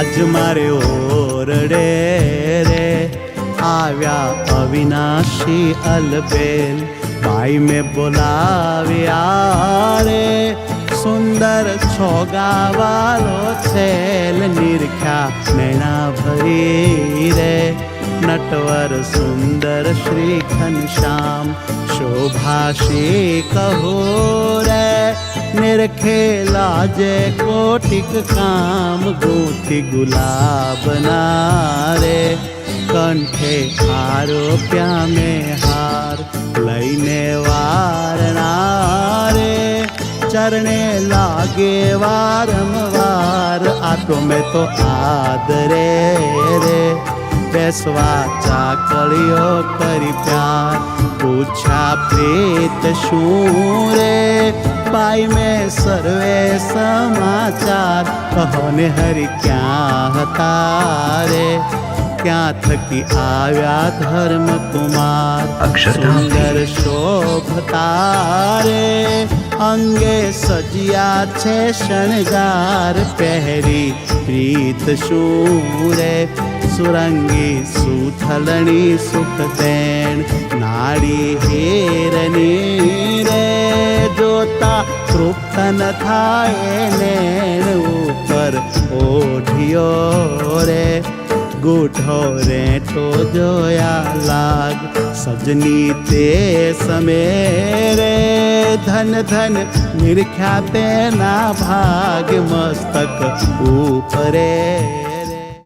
आज मारे ओरडे रे आव्या अविनाशी अलबेल बाई में बोलाव्या रे सुंदर छोगावालो छेल निरख्या नैना भरी रे नटवर सुंदर श्री घनश्याम शोभाशी कहो रे निरखे लाजे कोटिक काम गूंथी गुलाब नारे कंठे आरोप्या में हार लईने वारनारे चरणे लागे वारंवार आटो में तो आदरे रे बेसवा चाकड़ियो करी प्यार पूछा प्रीत शूरे बाई में सर्वे समाचार कहो ने हरि क्या हतारे क्या थकी आव्या धर्म कुमार सुंदर शोभतारे अंगे सजिया छे शणगार पहरी प्रीत शूरे सुरंगी सुथलणी सुखदेण नाड़ी हेरनी रे जोता तृप्त न थाए नैण ऊपर ओढ़ियो रे गूठो रेटो जोया लाग सजनी ते समेरे धन धन निरख्या ते ना भाग मस्तक ऊपरे